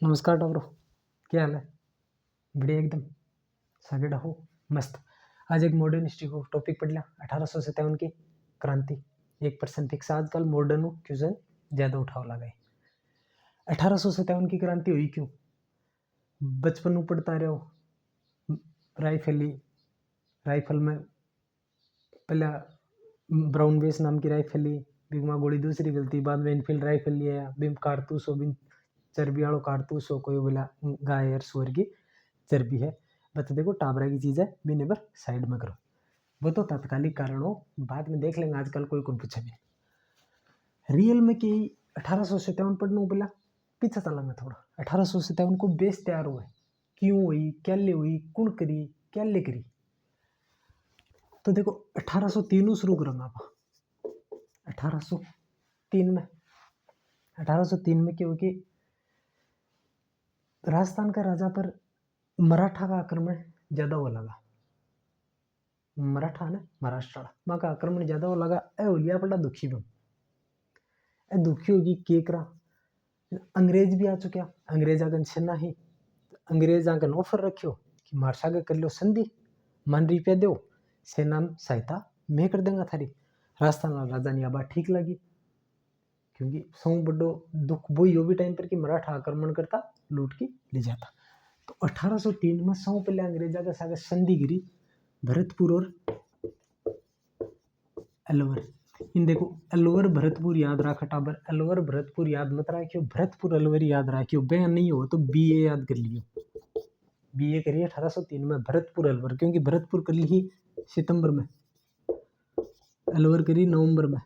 नमस्कार टॉबरो, क्या हाल है? बढ़िया एकदम। सगड़ा हो मस्त। आज एक मॉडर्न हिस्ट्री को टॉपिक पढ़ लिया। 1857 की क्रांति 1% फिक्स। आजकल मॉडर्न क्वेश्चन ज़्यादा उठाव लगा है। 1857 की क्रांति हुई क्यों? बचपन में पढ़ता रहो राइफल में पहला ब्राउन बेस नाम की राइफल ली, बिगमा गोली दूसरी गलती, बाद में इनफील्ड राइफल लिया, बिम कारतूस हो, बिम चर्बी वालों कारतूस हो, कोई बोला गाय और सुअर की चर्बी है। बता देखो टाबरा की चीज़ है, बिने पर साइड में करो। वो तो तात्कालिक कारण हो, बाद में देख लेंगे। आजकल कोई कौन पूछे भी रियल में कि 1857 पढ़ने बोला पीछे चला मैं थोड़ा। 1857 को बेस तैयार हुआ, क्यों हुई, क्या ले हुई, कौन करी, क्या ले करी। तो देखो 1803 शुरू करूँगा आप। 1803 में 1803 में क्या हुआ कि राजस्थान का राजा पर मराठा का आक्रमण ज़्यादा हो लगा। मराठा ने महाराष्ट्र माँ का आक्रमण ज़्यादा हो लगा। ए होलिया पड़ा दुखी बम ए दुखी होगी के करा। अंग्रेज भी आ चुका। अंग्रेज आगन सेना ही अंग्रेज आगन ऑफर रखियो कि मार सागे कर लो संधि, मन रुपया दो, सेना में सहायता मैं कर देंगे थारी। राजस्थान राजा ने बात ठीक लगी, क्योंकि सौ बड़ो दुख वही हो भी टाइम पर कि मराठा आक्रमण करता, लूट की ले जाता। तो 1803 में सौ पहले अंग्रेजा के साथ संधि गिरी भरतपुर और अलवर। इन देखो अलवर भरतपुर याद रखा टाबर, अलवर भरतपुर याद मत रखियो, भरतपुर अलवर याद रखियो। बयान नहीं हो तो बीए याद कर लियो। बीए करिए 1803 में भरतपुर अलवर, क्योंकि भरतपुर कर ली सितंबर में, अलवर करी नवंबर में।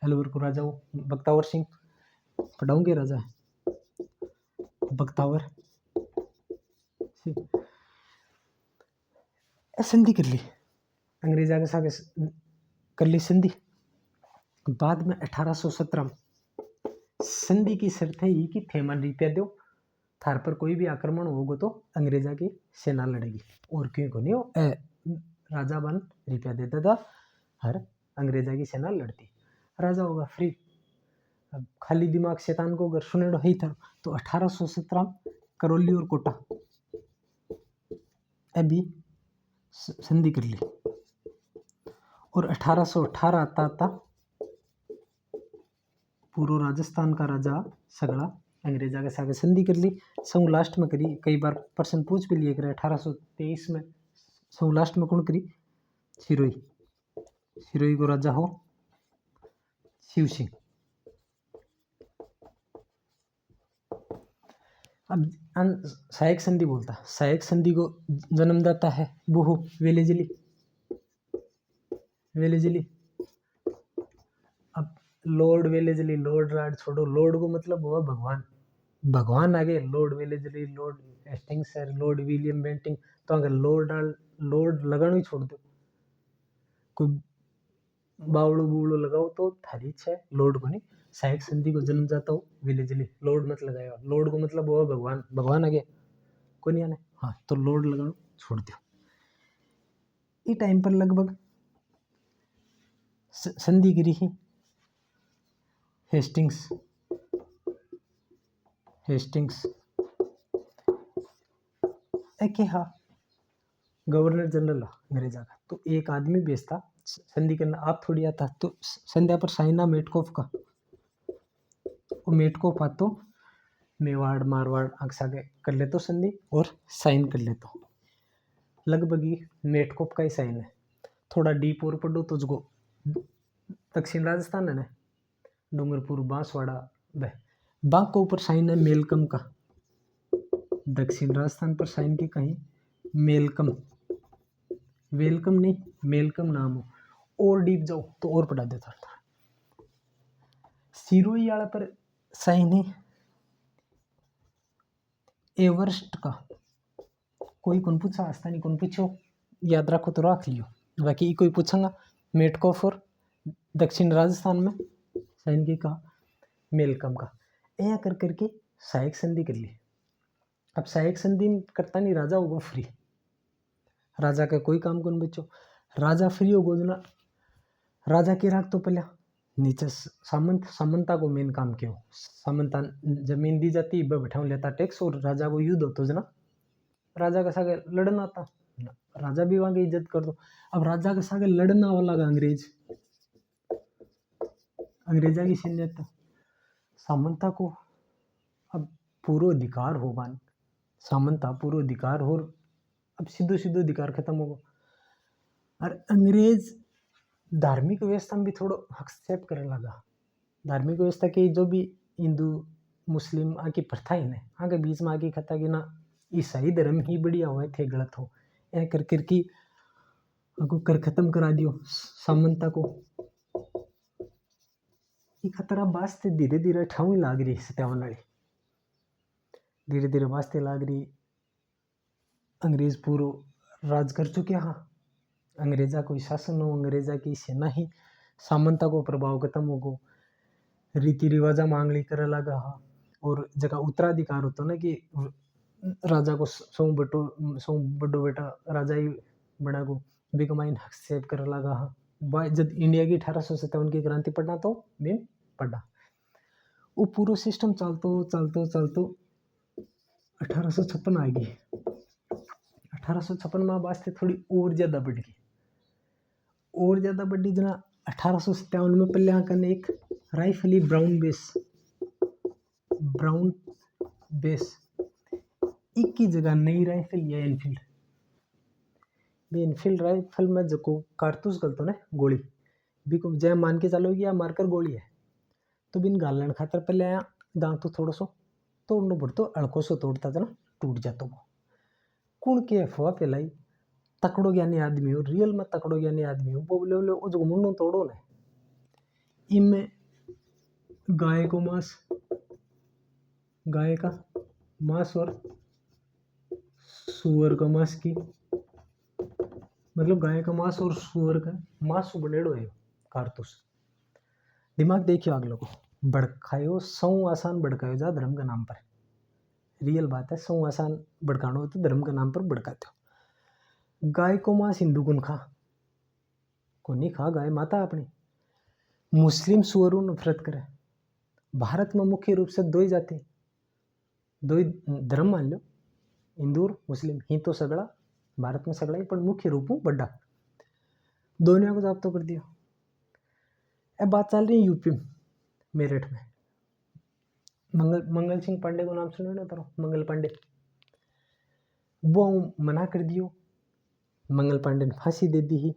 अलवर को राजा वो बख्तावर सिंह पढ़ाऊंगे राजा है बख्तावर संधि कर ली अंग्रेजा के साथ कर ली संधि। बाद में 1817 संधि की शर्त है ये कि थेमन रुपया दो, थार पर कोई भी आक्रमण होगा तो अंग्रेजा की सेना लड़ेगी। और क्यों को नहीं हो राजा बन रुपया देता था, हर अंग्रेजा की सेना लड़ती, राजा होगा फ्री। अब खाली दिमाग शैतान को अगर सुनेड़ो ही था। तो 1817 करौली और कोटा अभी संधि कर ली। और 1818 आता पूर्व राजस्थान का राजा सगड़ा अंग्रेजा के साथ संधि कर ली। सौ लास्ट में करी, कई बार प्रश्न पूछ भी लिए करे। 1823 में सौ लास्ट में कौन करी? सिरोही को राजा हो शिव सिंह। अब सहायक संधि बोलता, सहायक संधि को जन्मदाता है बुहू वेलेजली। अब लॉर्ड वेलेजली, लॉर्ड राड छोड़ो, लॉर्ड को मतलब हुआ भगवान, भगवान आगे Lord Wellesley, Lord Hastings, Lord William Bentinck. तो अगर लॉर्ड लगाना ही छोड़ दो, कोई बावड़ो बूवड़ो लगाओ तो थारी इच्छा है, लॉर्ड को नहीं। सहायक संधि को जन्म जाता हो विलेजली, लॉर्ड मत लगाएगा। लॉर्ड को मतलब वो भगवान, भगवान आगे को नहीं आने। हाँ तो लॉर्ड लगाओ छोड़ दो। इस टाइम पर लगभग संधि गिरी ही हेस्टिंग्स हाँ गवर्नर जनरल अंग्रेजा का। तो एक आदमी बेचता संधि करना, आप थोड़ी आता। तो संध्या पर साइना मेटकोफ का, वो मेटकोफ आ तो मेवाड़ मारवाड़ अक्सा के कर ले तो संधि और साइन कर ले। तो लगभग ही मेटकोफ का ही साइन है। थोड़ा डीप और पढ़ो तो उसको दक्षिण राजस्थान है ना, डूंगरपुर बांसवाड़ा वह बाग के ऊपर साइन है मेलकम का। दक्षिण राजस्थान पर साइन की कहीं मेलकम, वेलकम नहीं मेलकम नाम हो। और डीप जाओ तो और पढ़ा देता था। सिरोही वाला पर साइन है एवरेस्ट का। कोई कौन पूछा आस्था नहीं कौन पूछो, याद रखो तो रख लियो। बाकी कोई पूछांगा मेटकोफ और दक्षिण राजस्थान में साइन की कहा मेलकम का। ऐसा कर करके सहायक संधि कर ली। अब सहायक संधि करता नहीं राजा होगा फ्री, राजा का कोई काम कौन बचो, राजा फ्री हो गोजना। राजा के राख तो पहले नीचे सामंता को मेन काम क्यों, सामंता जमीन दी जाती, बैठाऊ लेता टैक्स और राजा को युद्ध होता जना, राजा के सागे लड़ना था, राजा भी वहां की इज्जत कर दो। अब राजा के सागे लड़ना वाला का अंग्रेजा की सैन्यत, सामंता को अब पूर्व अधिकार होगा, सामंता पूर्व अधिकार हो, अब सीधो सीधो अधिकार खत्म होगा। और अंग्रेज धार्मिक व्यवस्था में भी थोड़ा हस्तक्षेप करने लगा। धार्मिक व्यवस्था की जो भी हिंदू मुस्लिम आके प्रथा ही ने आगे बीच में आके खता कि ना ईसाई धर्म ही बढ़िया हुआ थे, गलत हो ऐ कर करके आगो कर खत्म करा दियो सामंता को। ये खतरा वास्ते धीरे धीरे ठाऊ लाग रही सत्यावन वाली, धीरे धीरे वास्ते लाग रही। अंग्रेज पूरा राज कर चुके हाँ, अंग्रेजा कोई शासन हो, अंग्रेजा की सेना ही सामंता को प्रभाव खत्म हो गो, रीति रिवाजा मांगली करे लगा हाँ। और जगह उत्तराधिकार होता ना कि राजा को सौ बड़ो बेटा राजा ही बना को बिकमाइन हस्तक्षेप करे लगा हाँ। जब इंडिया की 1857 की क्रांति पढ़ना तो मैं पढ़ा, वो पूरा सिस्टम चलतो चलतो चलतो 1856 आ गई। 1856 में वास्ते थोड़ी और ज़्यादा बढ़ गई, और ज़्यादा बढ़ी जना 1857 में पहले आकर एक राइफली ब्राउन बेस एक की जगह नई राइफल या एनफील्ड राइफल में जो कारतूस गलतो ना गोली बिको जय मान के चलो कि मारकर गोली है, तो बिन गालन खातर पहले आया दांत थोड़ा सो तोड़ना पड़तो, अड़को सो तोड़ता था ना टूट जाता वो। कौन के अफवाह फैलाई, तकड़ो ज्ञानी आदमी हो, रियल में तकड़ो ज्ञानी आदमी हो, वो बोले वो जो मुंडो तोड़ो ना, इनमें गाय का मांस और सुअर का मांस की, मतलब गाय का मांस और सुअर का मांस बनेड़ो है कारतूस। दिमाग देखियो अगलो को भड़कायो, सौ आसान भड़कायो जा धर्म के नाम पर, रियल बात है, सौ आसान भड़काना हो तो धर्म के नाम पर भड़काते हो। गाय को मांस हिंदू कौन खा, को नहीं खा, गाय माता अपनी। मुस्लिम सुअरों नफरत करे। भारत में मुख्य रूप से दो ही जाति, दो ही धर्म मान लो, हिंदू और मुस्लिम ही तो सगड़ा भारत में सगड़ा ही, पर मुख्य रूप में बड़ा दोनों को जाब्तो कर दिया। अब बात चल रही है यूपी में, मेरठ में मंगल सिंह पांडे को नाम सुनो ना, तारो मंगल पांडे, वो मना कर दियो, मंगल पांडे ने फांसी दे दी ही।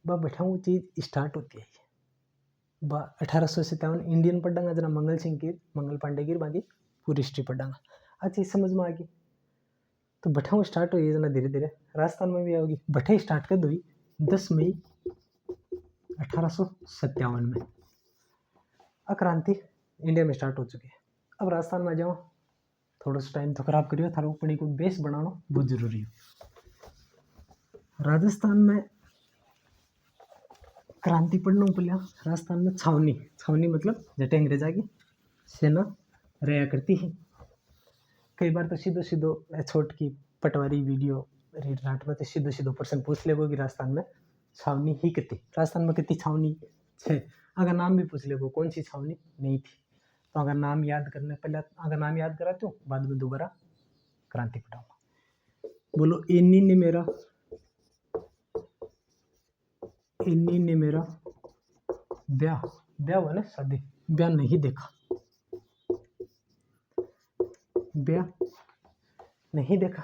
बा बैठा वो चीज स्टार्ट होती है बा 1857 इंडियन पढ़ांगा जना मंगल सिंह की, मंगल पांडे की बाकी पूरी हिस्ट्री पढ़ांगा, अच्छी समझ में आ गई। तो बैठा स्टार्ट हुई जना धीरे धीरे, राजस्थान में भी आओगी। बैठे स्टार्ट कर दो 10 मई 1857 में क्रांति इंडिया में स्टार्ट हो चुकी है। अब राजस्थान में जाओ, थोड़ा सा टाइम तो खराब करियो, थारो अपनी को बेस बनाना बहुत जरूरी है। राजस्थान में क्रांति पढ़ना पड़ा, राजस्थान में छावनी मतलब जटे अंग्रेजा की सेना रहा करती है। कई बार तो सीधो छोट की पटवारी वीडियो रीड राट में तो सीधो पर्सन पूछ ले कि राजस्थान में छावनी ही कितनी, राजस्थान में कितनी छावनी है, अगर नाम भी पूछ ले कौन सी छावनी नहीं थी, तो अगर नाम याद करने पहले अगर नाम याद कराते हो बाद में दोबारा क्रांति पढ़ाऊंगा। बोलो इन्नी ने मेरा ब्याह हुआ ना, शादी ब्याह नहीं देखा, ब्याह नहीं देखा।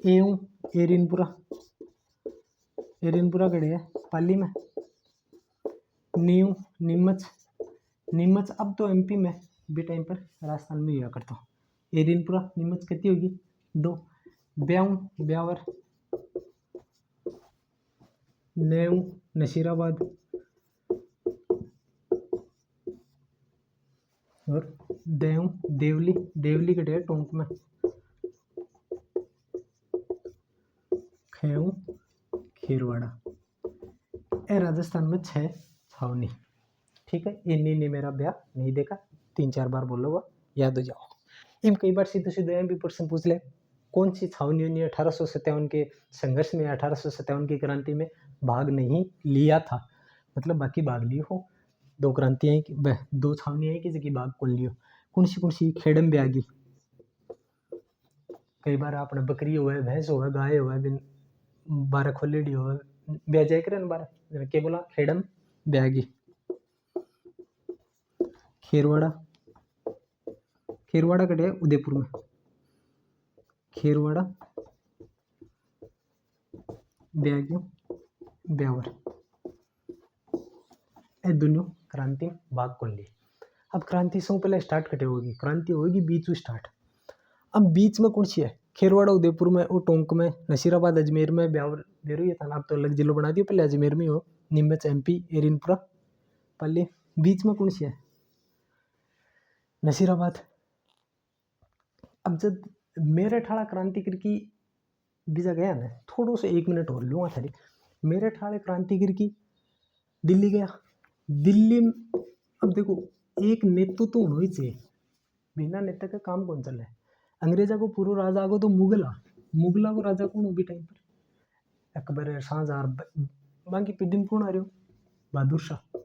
एऊ एरिनपुरा गढ़े है पाली में। न्यू नीमच अब तो एमपी में भी टाइम पर राजस्थान में हुआ करता हूँ। एरिनपुरा नीमच कितनी होगी 2। ब्यावर नेऊ नशीराबाद और देवली कटे है टोंक में। खेऊ खीरवाड़ा, ए राजस्थान में 6 छावनी। ठीक है, इन्हीं ने मेरा ब्याह नहीं देखा 3-4 बार बोलो याद हो जाओ। इन कई बार सीधे भी प्रश्न पूछ ले कौन सी छावनियों ने 1857 के संघर्ष में 1857 की क्रांति में भाग नहीं लिया था, मतलब बाकी भाग लियो हो। दो क्रांतियाँ हैं कि दो छावनियाँ हैं कि जगह भाग कौन लियो। कौन सी खेड़म ब्यागी। कई बार आपने बकरी हो भैंस हो गाय हो बिन बारह खोलेडी हो ब्याह जाए करे बारह के बोला खेड़म ब्यागी। खेरवाड़ा खेरवाड़ा कटे उदयपुर में। खेरवाड़ा ब्यागी ब्यावर ए दोनों क्रांति भाग कौन ली। अब क्रांति से पहले स्टार्ट कटे होगी। क्रांति होगी बीच में स्टार्ट। अब बीच में कौन सी है। खेरवाड़ा उदयपुर में और टोंक में नसीराबाद अजमेर में ब्यावर बेरू ये था। अब तो अलग जिलों बना दियो पहले अजमेर में हो नीमच MP एरिनपुरा पल्ली। बीच में कौन सी है नसीराबाद। अब जब मेरठ वाला क्रांतिगिर की बीजा गया ना थोड़ो से 1 मिनट और लूँगा थारी। मेरठ वाले क्रांतिगिर की दिल्ली गया। दिल्ली में अब देखो एक नेतृत्व तो होना ही चाहिए। बिना नेता का काम कौन चल रहा है। अंग्रेजा को पूर्व राजा आगो तो मुगला को राजा कौन हो भी टाइम पर अकबर शाहजहां बाकी पीढ़ी में कौन आ रहे हो बहादुर शाह।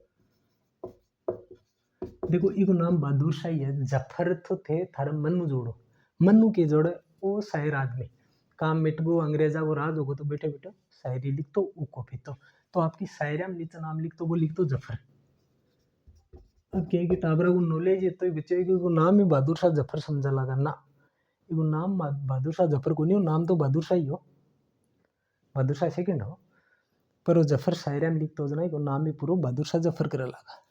देखो इको नाम बहादुर शाह ही है। जफर तो थे थारे मन्नू जोड़ो मन्नू के जोड़े वो शायर आदमी काम मिट गो अंग्रेजा को राज होगो तो बेटे बेटे शायरी लिख तो उको पीतो तो आपकी शायरिया में नीचे नाम लिख तो वो लिख दो जफर। अब क्या कि टाबरा को नॉलेज है तो बच्चे को नाम ही बहादुर शाह जफर समझा लगा ना। वो नाम बहादुर शाह जफर को नहीं हो नाम तो बहादुर शाह ही हो। बहादुर शाह सेकंड हो पर वो जफर शायरिया में लिखते हो जना को नाम ही पूरा बहादुर शाह जफर करे लगा।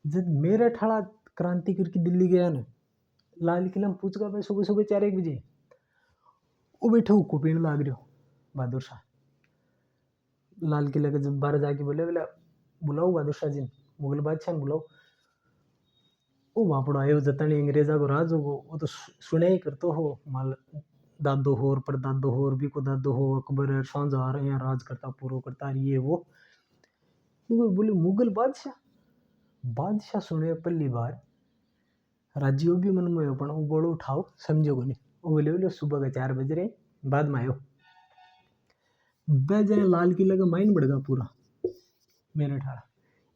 जब मेरठ वाला क्रांतिगिर की दिल्ली गया ना लाल किला में पूछ गया सुबह सुबह 4-1 बजे वो बैठे हुक्को पीने लाग रहे हो बहादुर शाह। लाल किले के जब बाहर जाके बोले बुलाओ बहादुर शाह जी मुगल बादशाह बुलाओ। वो वापड़ो आयो जतनी अंग्रेजा को राज हो वो तो सुने ही करतो हो माल दादो हो और परदादो हो और भी को दादो हो अकबर शाहजहां यहाँ राज करता पूरा करता ये वो बोले मुगल बादशाह सुने पहली बार राज्यों भी मन में पण वो बोलो उठाओ समझो को नहीं। वो बोले सुबह के 4 बज रहे बाद में आयो बजे लाल किला का माइन बढ़ गया पूरा मेरठ वाला।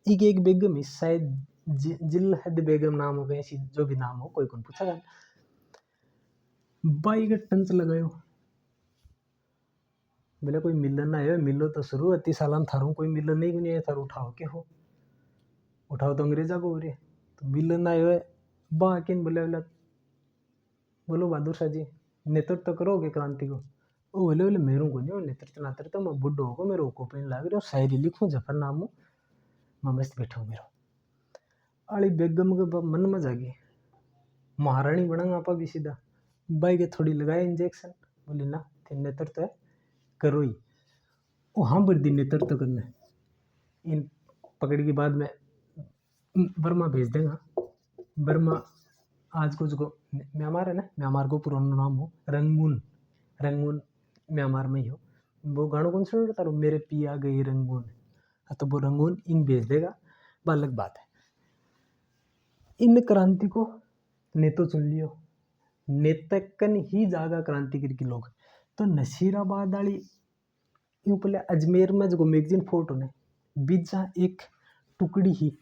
एक बेगम शायद जिलहद बेगम नाम हो गए जो भी नाम हो कोई कौन पूछा था बाई का टंच लगायो बोले कोई मिलन ना आयो मिलो तो शुरू 30 साल थारू कोई मिलन नहीं है थारू उठाओ के हो उठाओ तो अंग्रेजा को हो रहे तो मिलन ना आयो बाकिन बोले बोलो बहादुर शाह जी नेतृत्व करोगे क्रांति को। वो बोले मेरू को नहीं नेतृत्व नातृत्व मैं बुढ़ो होगा मेरे को पेन लाग रहा शायरी लिखूँ जफर नाम हो मैं मस्त बैठो मेरो अली बेगम के मन में जागी महारानी बनांगा आपा भी सीधा बाई के थोड़ी लगाए इंजेक्शन बोली ना थे नेतृत्व है करो ही वो हाँ बर्दी नेतृत्व करना इन पकड़ के बाद में बर्मा भेज देगा। बर्मा आज कुछ को म्यांमार है ना म्यांमार को पुराना नाम हो रंगून म्यांमार में ही हो। वो गानों कौन सुन रहा था मेरे पिया गई रंगून तो वो रंगून इन भेज देगा वो अलग बात है। इन क्रांति को नेतो चुन लियो नेतकन ही जागा क्रांतिगिर की लोग तो नसीराबाद वाली यूं पहले अजमेर में जो मैगजीन फोर्ट होने बीजा एक टुकड़ी ही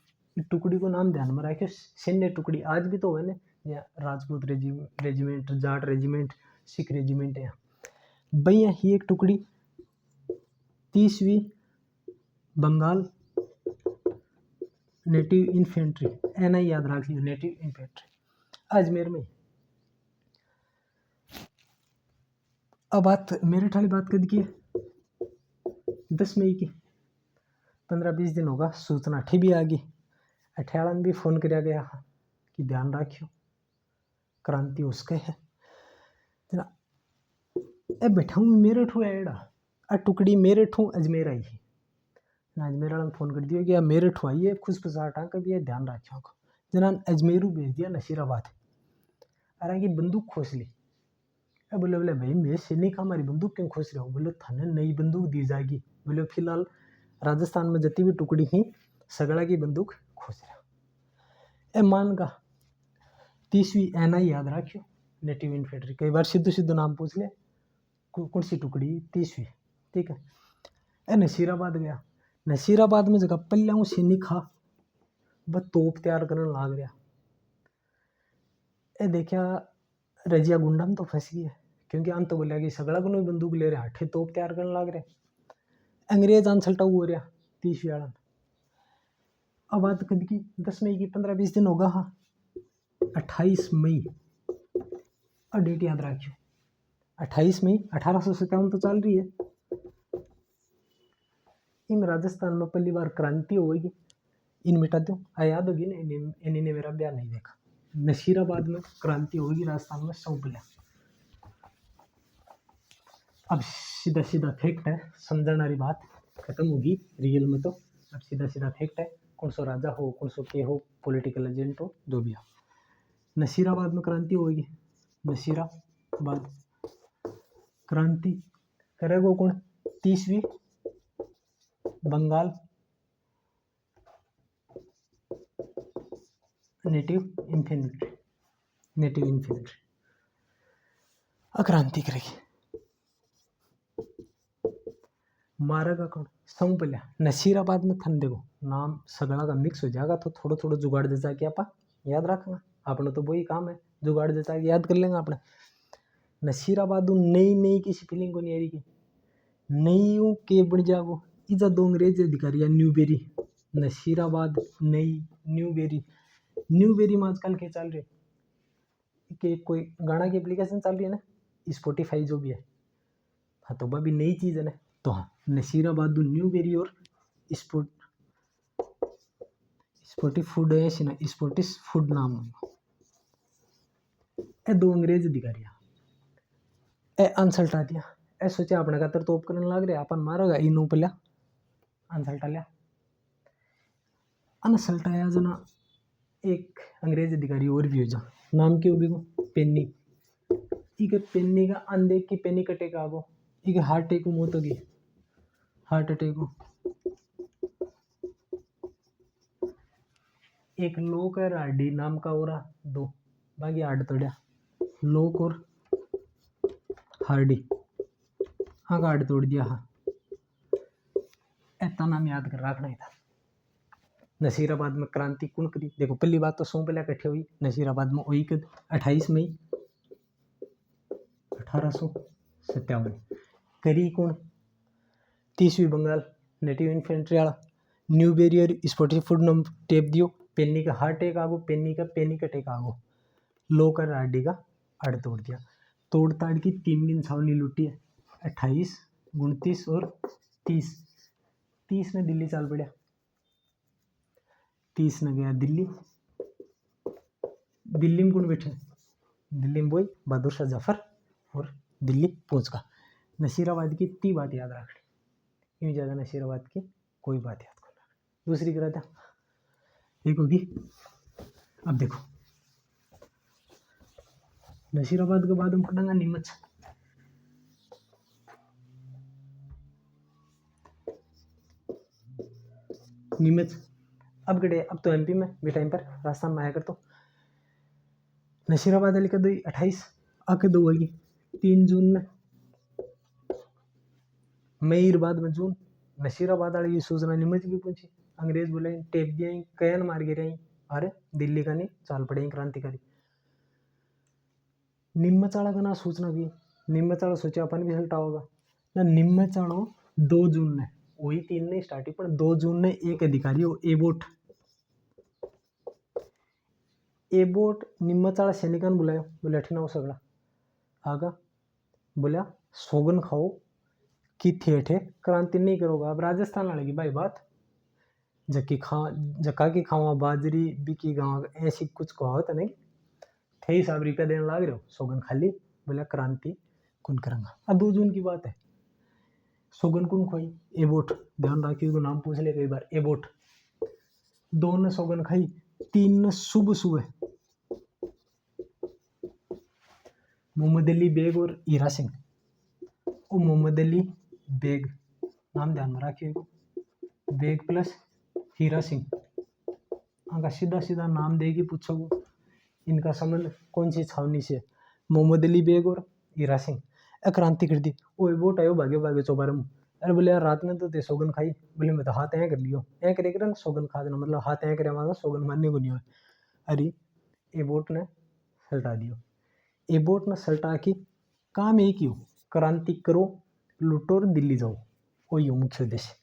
टुकड़ी को नाम ध्यान में रखे सैन्य टुकड़ी आज भी तो है ना या Rajput regiment Jat regiment Sikh regiment है भैया ही एक टुकड़ी 30वीं बंगाल नेटिव इन्फेंट्री NI याद रख लियो नेटिव इन्फेंट्री अजमेर में। अब बात मेरठ वाली बात कद की है 10 मई की 15-20 दिन होगा सूचना ठी भी आ गई अठयाला में भी फोन कराया गया कि ध्यान रखियो क्रांति उसके है ए बैठा हूँ मेरठ हुआ एड़ा आ टुकड़ी मेरठ हूँ अजमेर आई है अजमेर वाला फोन कर दिया कि मेरठ हुआ ये खुशफुसाहट का भी ध्यान रखियो जना अजमेरू भेज दिया नसीराबाद अरे की बंदूक खोस ली बोले भाई मैं सैनिक हमारी बंदूक क्यों खोस रहा हूँ बोले थाने नई बंदूक दी जाएगी बोले फिलहाल राजस्थान में जितनी भी टुकड़ी ही सगड़ा की बंदूक खोस रहा ए मान का 30वीं NI याद रखियो नेटिव इन्फेंट्री कई बार सीधो नाम पूछ ले कौन सी टुकड़ी 30वीं ठीक है ए नसीराबाद गया नसीराबाद में जगह पल्ल्याऊ सैनिक खा वह तोप तैयार करने लाग रहा। ए देखा रजिया गुंडा में तो फंस गई है, क्योंकि हम तो बोलिया कि सगड़ा को बंदूक ले रहे हठे तोप तैयार करने लाग रहे। अंग्रेज आंसलटा हो रहा 30 वाला। अब बात कद की 10 मई की 15-20 दिन होगा। हाँ 28 मई और डेट याद रखियो 28 मई 1857 तो चल रही है। इन राजस्थान में पहली बार क्रांति होगी। इन मिटा दो आ याद होगी ना, इन्हीं ने मेरा ब्याह नहीं देखा। नसीराबाद में क्रांति होगी राजस्थान में सौ पहले। अब सीधा सीधा फैक्ट है, समझने वाली बात खत्म होगी रियल में। तो अब सीधा सीधा फैक्ट है, कौन सो राजा हो कौन सो के हो पॉलिटिकल एजेंट हो जो भी हो, नसीराबाद में क्रांति होगी। नसीराबाद क्रांति करेगा कौन? 30वीं बंगाल नेटिव इन्फेंट्री क्रांति करेगी। मारेगा कौन? सौ पहले नसीराबाद में थन देखो नाम सगड़ा का मिक्स हो जाएगा, तो थोड़ा थोड़ा जुगाड़ जचा के आप याद रखेंगे। आपने तो वही काम है, जुगाड़ जचा के याद कर लेंगे आपने। नसीराबाद नई किसी फीलिंग को नहीं आ रही की नई के बन जागो। इजा दो अंग्रेज अधिकारी है न्यूबेरी, नसीराबाद नई न्यूबेरी में आजकल के चल रहे कि कोई गाना की एप्लीकेशन चल रही है ना, स्पॉटिफाई जो भी है। हाँ तो वह भी नई चीज़ है ना। तो हाँ नसीराबाद न्यूबेरी और स्पॉटिफ फूड है ना, स्पॉटिस फूड नाम है। ए दो अंग्रेज अधिकारी ए अनसल्टा दिया। ए सोचा अपने खातर तोप करने लग रहे अपन मारोगा इन पहला अनसल्टा लिया। अनसल्टाया जना एक अंग्रेज अधिकारी और भी हो जा, नाम क्यों भी पेन्नी। इके पेन्नी का अनदेख की पेनी कटेगा आगो, इके हार्ट अटैक मौत होगी। हार्ट अटैक एक लोक है राडी नाम का और दो बाकी हार्ट तोड़ा। लोक और हार्डी हाँ का हार्ट तोड़ दिया। हाँ इतना नाम याद कर रखना ही था। नसीराबाद में क्रांति कौन करी? देखो पहली बात तो सौ पहले इकट्ठे हुई नसीराबाद में हुई कद 28 मई 1857 करी कौन? 30वीं बंगाल नेटिव इन्फेंट्री वाला न्यू बैरियर स्पॉटिफ फूड नम टेप दियो। पेन्नी का हार्ट अटैक आगो, पेन्नी का अटैक आगो। लो कर राडी का अड़ तोड़ दिया। तोड़ ताड़ की 3 दिन छावनी लूटी है। 28, 29 और 30 में दिल्ली चल पड़ा। 30 में गया दिल्ली में कौन बैठे? दिल्ली में वही बहादुर शाह जफर और दिल्ली पहुंच गया। नसीराबाद की 3 बात याद रखनी, यूँ ज़्यादा नसीराबाद की कोई बात याद करना। दूसरी करा था एक होगी। अब देखो नसीराबाद के बाद हम पढ़ेंगे नीमच। अब गए अब तो एमपी में भी टाइम पर राजस्थान में आया कर। तो नसीराबाद वाली कद 28 कद होगी 3 जून में। मई बाद में जून नसीराबाद वाली सूचना नीमच भी पहुंची। अंग्रेज बोले टेप दिया कैन मार गिर अरे दिल्ली का नहीं चाल पड़े क्रांतिकारी। नीमच वाला का ना सूचना भी नीमच वाला सोचा अपन भी हल्टा होगा ना। नीमच वालों 2 जून ने वही 3 ने स्टार्ट पर 2 जून ने एक अधिकारी हो एबोट नीमच वाला सैनिकान बुलायो। बोले अठना हो सगड़ा आगा बोलिया सोगन खाओ कि थे क्रांति नहीं करोगा। अब राजस्थान वाले की भाई बात जक्का की खावा बाजरी बिकी गाँव ऐसी कुछ कहावत है नहीं थे हिसाब रुपया देने लग रहे हो। सोगन खाली बोला क्रांति कौन करेंगा। अब 2 जून की बात है। सोगन कौन खाई? एबोट। ध्यान रखिए तो नाम पूछ ले कई बार। एबोट 2 ने सोगन खाई। 3 ने सुबह मोहम्मद अली बेग और हीरा सिंह। वो मोहम्मद अली बेग नाम ध्यान में रखिए, बेग प्लस हीरा सिंह। आगा सीधा नाम देगी पूछोगे इनका संबंध कौन सी छावनी से? मोहम्मद अली बेग और हीरा सिंह क्रांति कर दी। वो वोट आयो भागे चौबारे में अरे बोले यार रात में तो ते सौगन खाई, बोले मैं तो हाथ ऐ कर लियो, ऐ करे कर ना सौगन खा देना, मतलब हाथ ऐ करे मांगा सौगन मानने को नहीं हो। अरे ये बोट ने सल्टा दियो, ये बोट ने सल्टा की काम एक ही हो, क्रांति करो, लूटो और दिल्ली जाओ, वही हो मुख्य उद्देश्य।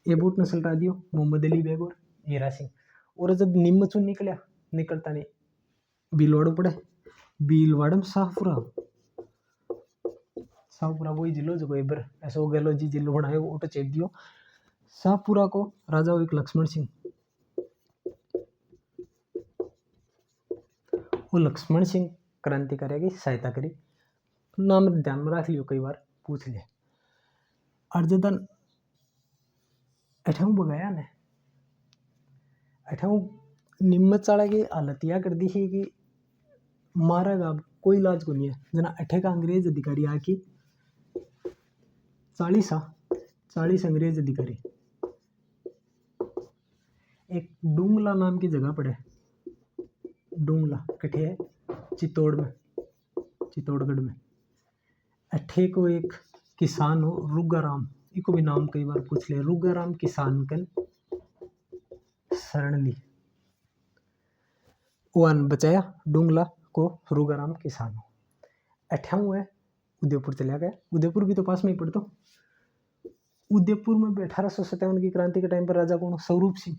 ये बोट ने सल्टा दियो मोहम्मद अली बेग और हीरा सिंह। और जब निम्मचून निकला, निकलता नहीं भीलवाड़ो पड़े, भीलवाड़ में शाहपुरा, शाहपुरा वही जिलो जो एक बार अशोक गहलोत जी जिलो बनाए वो तो चेप दियो। शाहपुरा को राजा एक लक्ष्मण सिंह, वो लक्ष्मण सिंह क्रांतिकारी की सहायता करी, नाम ध्यान में रख लियो, कई बार पूछ ले। अर्जदन अठाऊ बगाया ने, अठाऊ निम्मत चाड़ा की हालत यह कर दी है कि मारेगा अब कोई इलाज को नहीं है। जना अठे का अंग्रेज अधिकारी आके 40 अंग्रेज अधिकारी एक डूंगला नाम की जगह पड़े, डूंगला कठे है चित्तौड़ में, चित्तौड़गढ़ में। अठे को एक किसान हो रुगाराम, इको भी नाम कई बार पूछ ले, रुगाराम किसान कन शरण ली, वन बचाया डूंगला को, रुगाराम किसान हो। अठाऊ है उदयपुर चला गया, उदयपुर भी तो पास में ही पड़ता। उदयपुर में 1857 की क्रांति के टाइम पर राजा कौन, स्वरूप सिंह,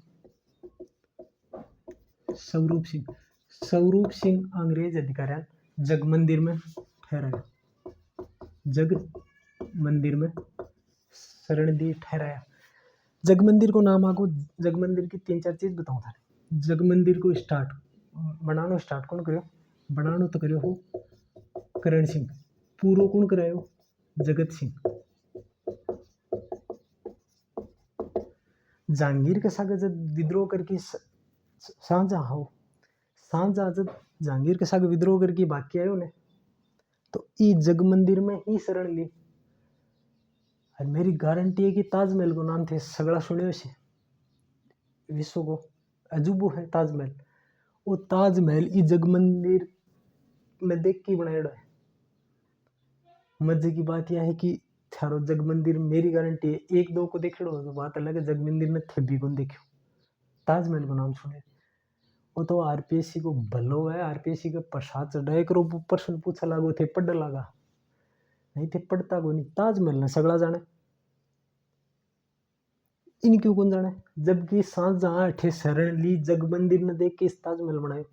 स्वरूप सिंह, स्वरूप सिंह अंग्रेज अधिकारी जग मंदिर में ठहराया, जग मंदिर में शरण दी ठहराया। जग मंदिर को नाम आगो, जग मंदिर की 3-4 चीज बताऊं था। जग मंदिर को बनानो स्टार्ट कौन करो, बनानो तो करो हो करण सिंह, पूरो कौन करायो जगत सिंह। जहांगीर के साथ जब विद्रोह करके शाहजहां हो, शाहजहां जब जहांगीर के साथ विद्रोह करके बाकी आयो ने, तो ई जग मंदिर में ही शरण ली। और मेरी गारंटी है कि ताजमहल को नाम थे सगड़ा सुने से, विश्व को अजूबो है ताजमहल, वो ताजमहल ई जग मंदिर में देख के बनाया है। मजे की बात यह है कि थारो जग मंदिर मेरी गारंटी है 1-2 को देख लो तो बात अलग है, जग मंदिर में थे भी कौन देखो, ताजमहल को नाम सुने। वो तो आरपीएससी को भलो है, आरपीएससी का प्रसाद चढ़ाए करो, प्रश्न पूछा लागो थे पढ़ लगा, नहीं थे पढ़ता को नहीं। ताजमहल ने सगड़ा जाने, इन क्यों कौन जाने, जबकि शाहजहां अठे शरण ली जग मंदिर ने देख के इस ताजमहल बनाए।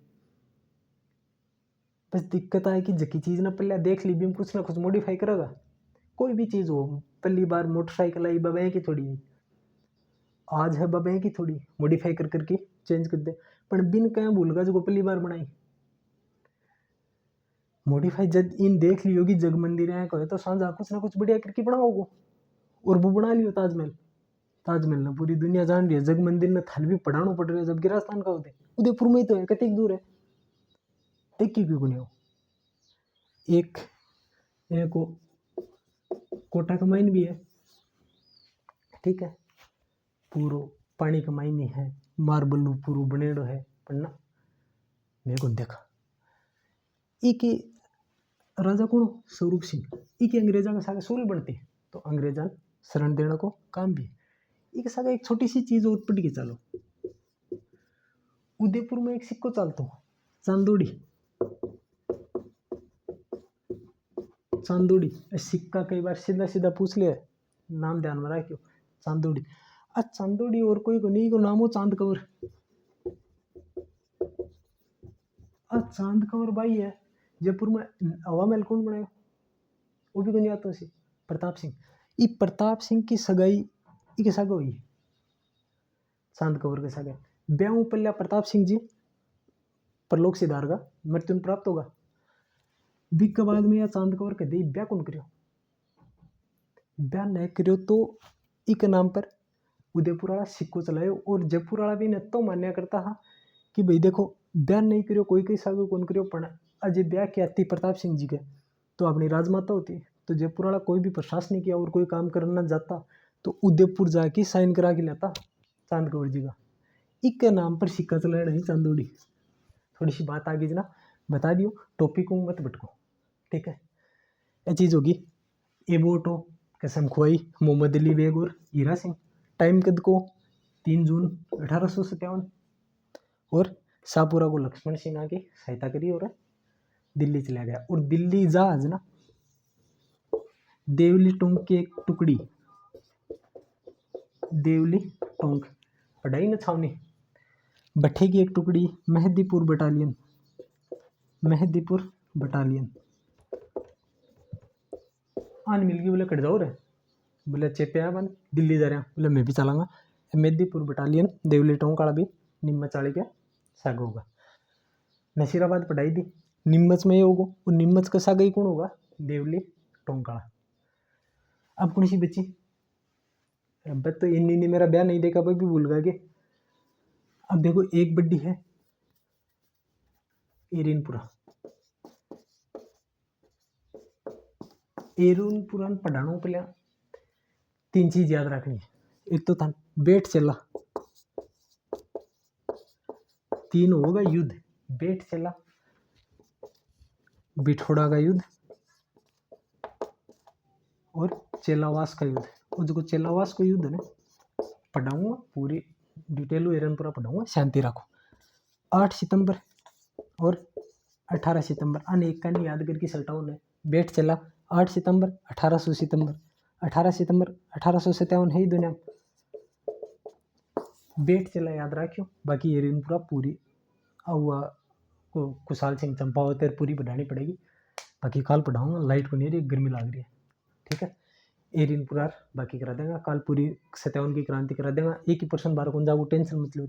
बस दिक्कत है कि जकी चीज ना पहले देख ली भी कुछ ना कुछ मॉडिफाई करेगा, कोई भी चीज हो। पहली बार मोटरसाइकिल आई बाबा की थोड़ी आई, आज है बाबा की थोड़ी, मॉडिफाई कर करके चेंज कर दे, पर बिन कहीं भूलगा जो पहली बार बनाई मॉडिफाई। जब इन देख लियो कि जग मंदिर है कहे तो शाहजहां कुछ ना कुछ बढ़िया करके बनाओगे, और वो बना लियो ताजमहल। ताजमहल ने पूरी दुनिया जान रही है, जग मंदिर ने थल भी पढ़ाना पड़ रहा है, जबकि राजस्थान का होते उदयपुर में ही तो है, कतई दूर है, देखी क्यों नहीं हो। एक को कोटा का माइन भी है, ठीक है, पूरो पानी का माइन है, मार्बल पूरो बनेड़ो है, पर ना मेरे को देखा एक राजा कौन स्वरूप सिंह, एक अंग्रेजा के साथ सूल बनती, तो अंग्रेजा शरण देने को काम भी। एक साथ एक छोटी सी चीज और पढ़ के चलो, उदयपुर में एक सिक्को चलता चांदोड़ी, चांदोड़ी सिक्का कई बार सीधा सीधा पूछ लिया, नाम ध्यान में रखियो चांदोड़ी। आ चांदोड़ी और कोई को नहीं को नाम हो चांद कंवर, आ चांद कंवर भाई है जयपुर में हवा महल कौन बनाया, वो भी को नहीं आता सी, प्रताप सिंह। ये प्रताप सिंह की सगाई के साथ हुई चांद कंवर के साथ, ब्याह पल्ला प्रताप सिंह जी परलोक सिधार का मृत्यु प्राप्त होगा, बिक के बाद में या चांद कंवर के दे ब्याह कौन करियो, ब्याह नहीं करियो तो एक नाम पर उदयपुर वाला सिक्को चलायो। और जयपुर वाला भी ने तो मान्या करता था कि भाई देखो ब्याह नहीं करियो, कोई कई साल कौन करियो, पर अजय ब्याह किया थी प्रताप सिंह जी के तो अपनी राजमाता होती, तो जयपुर वाला कोई भी प्रशासन नहीं किया और कोई काम करना जाता तो उदयपुर जाके साइन करा के लाता चांद कंवर जी का, एक नाम पर सिक्का चलाया नहीं चांदोड़ी। थोड़ी सी बात आगे जना बता दियो, टॉपिक को मत भटको, ठीक है। ये चीज़ होगी, ए बोट हो कसम खुआई मोहम्मद अली बेग और हीरा सिंह। टाइम कद को 3 जून 1857। और शाहपुरा को लक्ष्मण सिंह आके सहायता करी और दिल्ली चला गया। और दिल्ली जहाज ना देवली टोंक की एक टुकड़ी, देवली टोंक पढ़ाई न छावनी, भट्टे की एक टुकड़ी मेहदीपुर बटालियन, मेहदीपुर बटालियन आन मिल गई। बोले कट जाओ रे, बोले चेपे बन दिल्ली जा रहे हैं, बोले मैं भी चलाऊंगा। मेहदीपुर बटालियन देवली टोंक वाला भी निम्मच वाले के साग होगा। नसीराबाद पढ़ाई दी निम्मच में ये होगा, और निम्मच का साग ही कौन होगा, देवली टोंक वाला। अब कौन सी बच्ची, अब तो इन्हीं ने मेरा ब्याह नहीं देखा भाई भी भूल गए के। अब देखो एक बड्डी है एरिनपुरा, एरिनपुरा पढ़ाना पहले 3 चीज याद रखनी है। एक तो था बेट चला, 3 होगा युद्ध, बेट चला, बिठोड़ा का युद्ध और चेलावास का युद्ध। और जो चेलावास का युद्ध है ना पढ़ाऊंगा पूरी डिटेल एरनपुरा पढ़ाऊंगा, शांति रखो। 8 सितंबर और 18 सितंबर अन एक का नहीं याद करके सल्टाओ ने। बेट चला 8 सितंबर 1800 सितंबर, 18 सितंबर 1857 है ही दुनिया। बेट चला याद रखियो, बाकी एरनपुरा पूरी हुआ को कुशाल सिंह चंपावत पूरी पढ़ानी पड़ेगी। बाकी कल पढ़ाऊंगा, लाइट को नहीं रही, गर्मी लग रही है, ठीक है। एरिनपुरा बाकी करा देगा, कल पूरी 57 की क्रांति करा देगा। एक ही पर्सन बार कौन जाओ, टेंशन मत लो,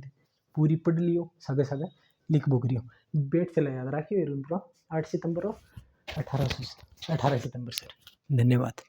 पूरी पढ़ लियो, सागे सागे लिख बोकरियो। बेट चला याद रखियो एरिनपुरा 8 सितंबर और 18 सितंबर। सर धन्यवाद।